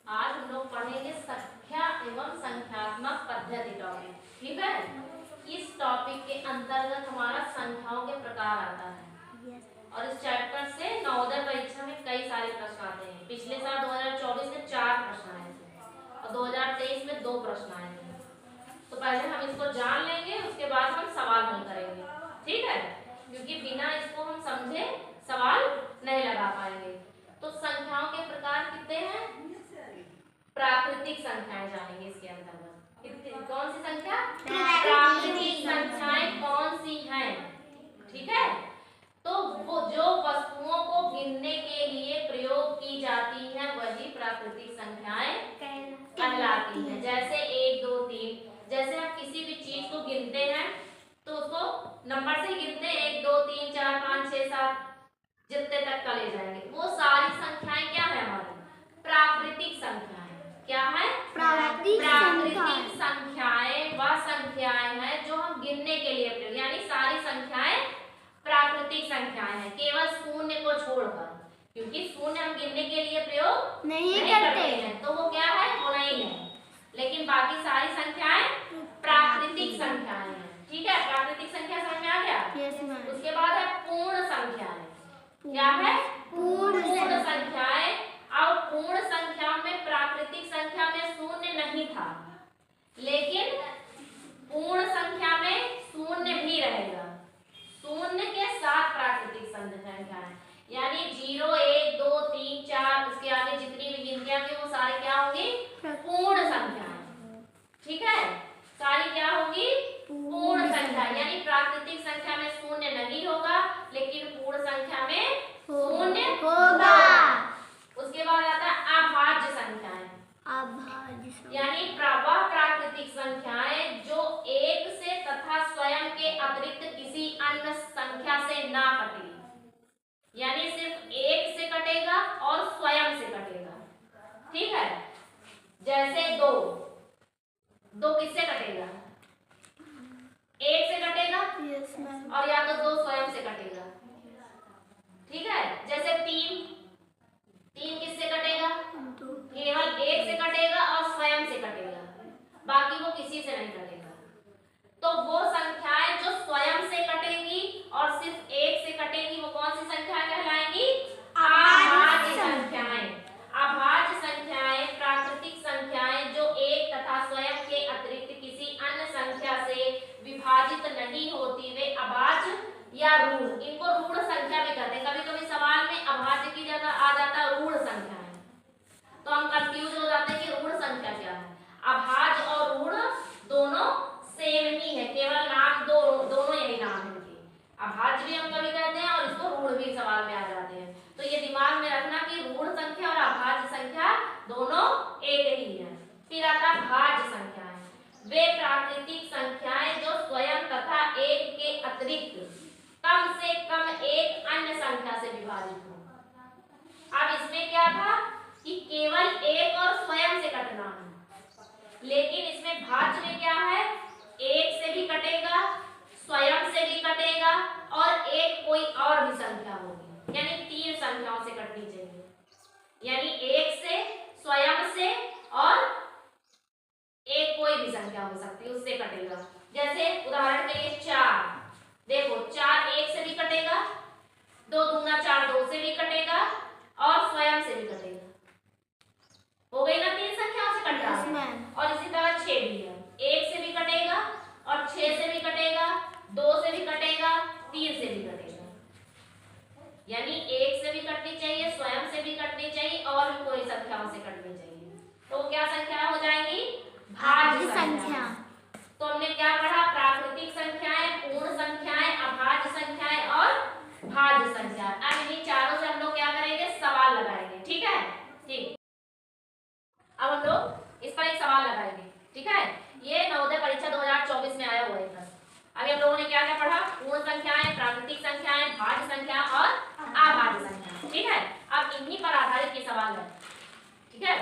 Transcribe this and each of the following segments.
आज हम लोग पढ़ेंगे संख्या एवं संख्यात्मक पद्धति टॉपिक। ठीक है, इस टॉपिक के अंतर्गत हमारा संख्याओं के प्रकार आता है और इस चैप्टर से नवोदय परीक्षा में कई सारे प्रश्न आते हैं। पिछले साल 2024 में 4 प्रश्न आए थे और 2023 में 2 प्रश्न आए थे। तो पहले हम इसको जान लेंगे, उसके बाद हम सवाल हल करेंगे। ठीक है, क्योंकि बिना इसको हम समझे सवाल नहीं लगा पाएंगे। तो संख्याओं के प्रकार कितने हैं? प्राकृतिक संख्याएं जानेंगे इसके अंतर्गत। कौन सी संख्या? प्राकृतिक संख्याएं कौन सी हैं? ठीक है, तो वो जो वस्तुओं को गिनने के लिए प्रयोग की जाती हैं वही प्राकृतिक संख्याएं कहलाती हैं। जैसे 1 2 3, जैसे हम किसी भी चीज को गिनते हैं तो उसको नंबर से गिनते हैं, 1 2 3 4 5 6 7 जितने तक का ले जाएंगे। वो सारी संख्याएं क्या है? हमारी प्राकृतिक संख्याएं। क्या है? प्राकृतिक संख्याएं वह संख्याएं हैं जो हम गिनने के लिए प्रयोग, यानी सारी संख्याएं प्राकृतिक संख्याएं हैं, केवल शून्य को छोड़कर, क्योंकि शून्य हम गिनने के लिए प्रयोग नहीं करते हैं, तो वो क्या है? वो नहीं है। लेकिन बाकी सारी संख्याएं प्राकृतिक संख्याएं हैं। ठीक है, प्राकृतिक संख्या समझ में आ गया? उसके बाद है पूर्ण संख्याएं। क्या है? पूर्ण संख्याएं। अब पूर्ण संख्या में प्राकृतिक संख्या में शून्य नहीं था, लेकिन पूर्ण संख्या में शून्य भी रहेगा। शून्य के साथ प्राकृतिक संख्या है, यानी 0 1 2 3 4 उसके आगे जितनी भी गिनतियां होंगी वो सारी क्या होंगी? पूर्ण संख्याएं। ठीक है, सारी क्या होगी? पूर्ण संख्या। यानी प्राकृतिक संख्या में शून्य नहीं होगा, लेकिन पूर्ण संख्या में शून्य होगा। उसके बाद आता है अभाज्य संख्याएं। यानी वह प्राकृतिक संख्याएं जो 1 से तथा स्वयं के अतिरिक्त किसी अन्य संख्या से ना कटेगी, यानी सिर्फ 1 से कटेगा और स्वयं से कटेगा। ठीक है, जैसे 2 किससे कटेगा? 1 से कटेगा और या तो 2 स्वयं से कटेगा। ठीक है, जैसे 3 किससे कटेगा? केवल 1 से कटेगा और स्वयं से कटेगा, बाकी वो किसी से नहीं कटेगा। तो वो संख्याएं जो स्वयं से कटेंगी और सिर्फ 1 से कटेंगी वो कौन सी संख्याएं कहलाएंगी? अभाज्य संख्याएं। अभाज्य संख्याएं प्राकृतिक संख्याएं जो 1 तथा स्वयं के अतिरिक्त किसी अन्य संख्या से विभाजित नहीं होती, वे अभाज्य या ऋण, इनको ऋण संख्या भी कहते हैं। कभी कभी सवाल में अभाज्य की जगह आ जाता है ऋण संख्या, तो हम कंफ्यूज हो जाते हैं कि ऋण संख्या क्या है। अभाज्य और ऋण दोनों सेम ही है, केवल नाम दोनों यही नाम है इनके। अभाज्य भी हम कभी कहते हैं और इसको ऋण भी सवाल में आ जाते हैं। तो ये दिमाग में रखना कि ऋण संख्या और अभाज्य संख्या दोनों एक ही है। फिर आता भाज्य संख्याएं। वे प्राकृतिक संख्याएं जो स्वयं तथा 1 के अतिरिक्त कम से कम एक अन्य संख्या से विभाजित हो। अब इसमें क्या था कि केवल 1 और स्वयं से कटना है, लेकिन इसमें भाज्य में क्या है? 1 से भी कटेगा, स्वयं से भी कटेगा और एक कोई और भी संख्या होगी, यानी 3 संख्याओं से कटनी चाहिए। यानी 1 से, स्वयं से और एक कोई भी संख्या हो सकती है उससे कटेगा। जैसे उदाहरण के लिए 4, देखो 4 1 से भी कटेगा, 2 दूना 4 2 से भी कटेगा और स्वयं से भी कटेगा। हो गई ना? 3 संख्याओं से कट रहा है। और इसी तरह 6 भी है, 1 से भी कटेगा और 6 से भी कटेगा, 2 से भी कटेगा, 3 से भी कटेगा। यानी 1 से भी कटनी चाहिए, स्वयं से भी कटनी चाहिए और भी कोई संख्याओं से कटनी चाहिए। तो क्या संख्या हो जाएंगी? भाज्य संख्या। तो हमने क्या पढ़ा? प्राकृतिक संख्याएं, पूर्ण संख्याएं, अभाज्य संख्याएं और भाज्य संख्या। अब इन्हीं चारों से हम लोग क्या करेंगे? सवाल लगाएंगे। ठीक है, ठीक। अब हम लोग इस पर एक सवाल लगाएंगे। ठीक है, ये नवोदय परीक्षा 2024 में आया हुआ है प्रश्न। अभी हम लोगों ने क्या क्या पढ़ा? पूर्ण संख्याएं, प्राकृतिक संख्याएं, भाज्य संख्या और अभाज्य संख्या। ठीक है, अब इन्हीं पर आधारित ये सवाल है। ठीक है,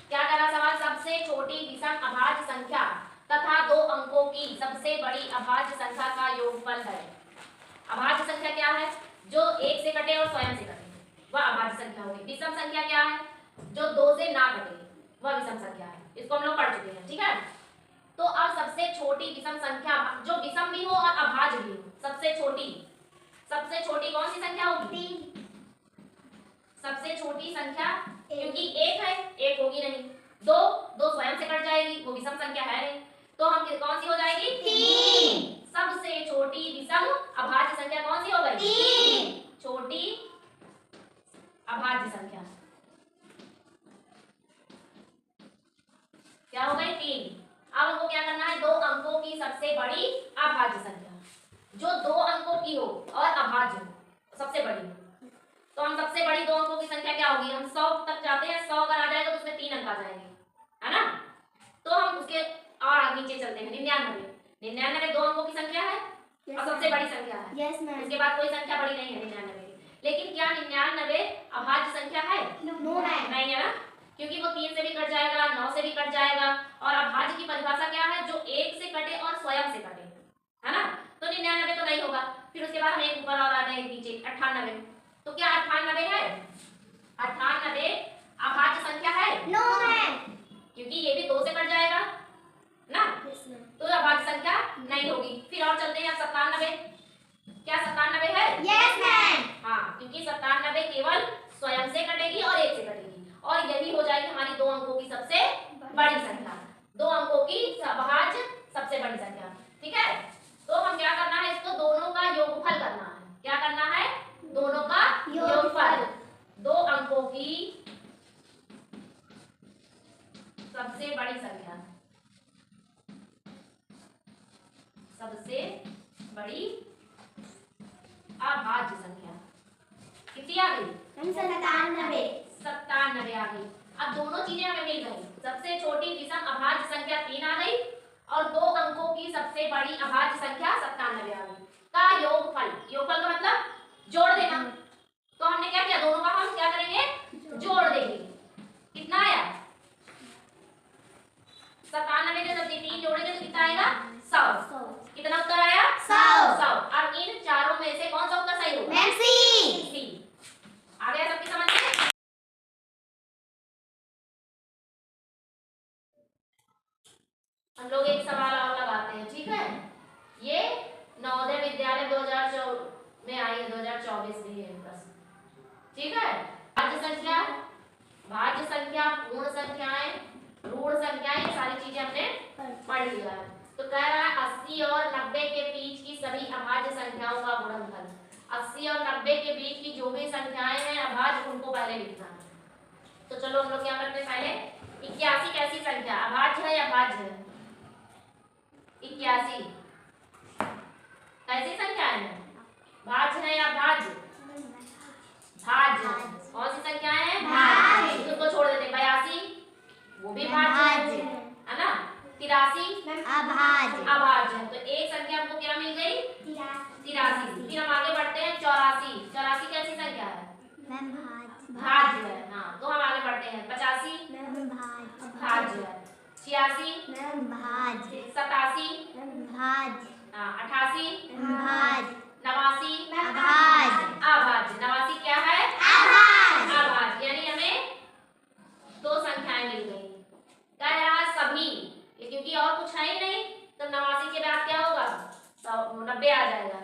क्या करा सवाल? सबसे छोटी विषम अभाज्य संख्या तथा 2 अंकों की सबसे बड़ी अभाज्य संख्या का योगफल है। अभाज्य संख्या क्या है? जो 1 से कटे और स्वयं से कटे, वह अभाज्य संख्या होगी। विषम संख्या क्या है? जो 2 से ना कटे वह विषम संख्या है। इसको हम लोग पढ़ चुके हैं, ठीक है। तो अब सबसे छोटी विषम संख्या जो विषम भी हो और अभाज्य भी हो, सबसे छोटी कौन सी संख्या होगी? 3। सबसे छोटी संख्या, क्योंकि एक है, एक होगी नहीं। दो स्वयं से कट जाएगी, वो विषम संख्या है नहीं, तो हम कौन सी हो जाएगी? 3। सबसे छोटी विषम अभाज्य संख्या कौन सी हो गई? 3। छोटी अभाज्य संख्या क्या हो गई? 3। अब हमको क्या करना है? 2 अंकों की सबसे बड़ी अभाज्य संख्या, जो 2 अंकों की हो और अभाज्य हो, सबसे बड़ी। तो हम सबसे बड़ी 2 अंकों की संख्या क्या होगी? हम 100 तक जाते हैं, 100 अगर आ जाएगा तो उसमें 3 अंक आ जाएंगे, है ना। तो हम उसके और नीचे चलते हैं। 99 2 अंकों की संख्या है और सबसे बड़ी संख्या है। Yes ma'am. उसके बाद कोई संख्या बड़ी नहीं है 99। लेकिन क्या 99 अभाज्य संख्या है? नो है। नहीं है ना, क्योंकि वो 3 से भी कट जाएगा, 9 से भी कट जाएगा। और अभाज्य की परिभाषा क्या है? जो 1 से कटे और स्वयं से कटे, है ना। तो 99 तो नहीं होगा। फिर उसके बाद हम एक ऊपर और आ जाएंगे नीचे 98। तो क्या 98 है? 98 अभाज्य संख्या है? नो है, क्योंकि ये भी 2 से कट जाएगा ना, तो अभाज्य संख्या नहीं होगी। फिर और चलते हैं 97। क्या 97 है? Yes ma'am. हाँ, क्योंकि 97 केवल स्वयं से कटेगी और 1 से कटेगी, और यही हो जाएगी हमारी 2 अंकों की सबसे बड़ी संख्या। 2 अंकों की अभाज्य सबसे बड़ी संख्या, ठीक है। तो हम क्या करना है? इसको दोनों का योगफल करना है। क्या करना है? दोनों का योगफल। 2 अंकों की सबसे बड़ी संख्या, सबसे बड़ी अभाज्य संख्या कितनी आ गई? 97 आ गई। अब दोनों चीजें हमें मिल गई। सबसे छोटी विषम अभाज्य संख्या 3 आ गई और 2 अंकों की सबसे बड़ी अभाज्य संख्या 97 आ गई। का योगफल, योगफल का मतलब जोड़ देना। तो हमने क्या किया? दोनों का हम क्या करेंगे? जोड़ देंगे। कितना आया? 97 के जब 3 जोड़ेंगे तो कितना आएगा? 100। कितना उत्तर आया? 100। अब इन चारों में से कौन सा उत्तर सही होगा? सी। आ गया सबकी समझ में? हम लोग एक सवाल और लगाते हैं, ठीक है। ये नवोदय विद्यालय 2004 में आई है, 2024 में है प्रश्न, ठीक है। भाज्य संख्या, पूर्ण संख्याएं, ऋण संख्याएं, ये सारी चीजें हमने पढ़ लिया है। तो कह रहा है 80 और 90 के बीच की सभी अभाज्य संख्याओं का गुणनफल। 80 और 90 के बीच की जो भी संख्याएं हैं अभाज्य, उनको पहले लिखना है। तो चलो हम लोग क्या करते हैं? पहले 81 कैसी संख्या? अभाज्य है या भाज्य है? 81 कैसी संख्या है? भाज्य है या भाज्य? भाज्य। कौन सी संख्या है? भाज्य। उसको छोड़ देते। 82 वो भी भाज्य है ना। 83 अभाज्य। तो एक संख्या हमको क्या मिल गई? 83। फिर हम आगे बढ़ते हैं 84 कैसी संख्या है? भाज्य है। हाँ, तो हम आगे बढ़ते हैं 85 भाज्य है। 86 87 88 89 अभाज्य। 89 क्या है? अभाज्य। यानी हमें 2 संख्याएं मिल गई। कह रहा सभी, क्योंकि और कुछ है ही नहीं, तो 89 के बाद क्या होगा? 90 आ जाएगा।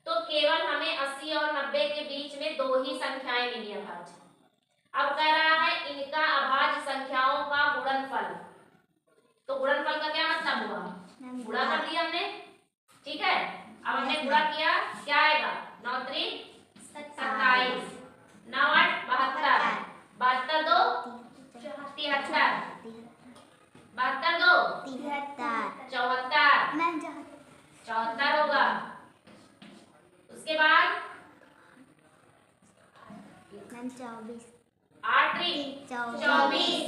तो केवल हमें 80 और 90 के बीच में 2 ही संख्याएं मिली अभाज्य। अब कह रहा है इनका अभाज्य संख्याओं का गुणनफल। तो गुणनफल का क्या मतलब हुआ? गुणा कर दिया हमने, ठीक है। अब हमने गुणा किया, क्या आएगा? 9 3 27, 9 8 72, 72 2 73, 72 2 74, 74 होगा। उसके बाद 8 3 24,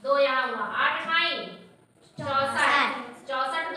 2 यहाँ हुआ, 8 8 64, 64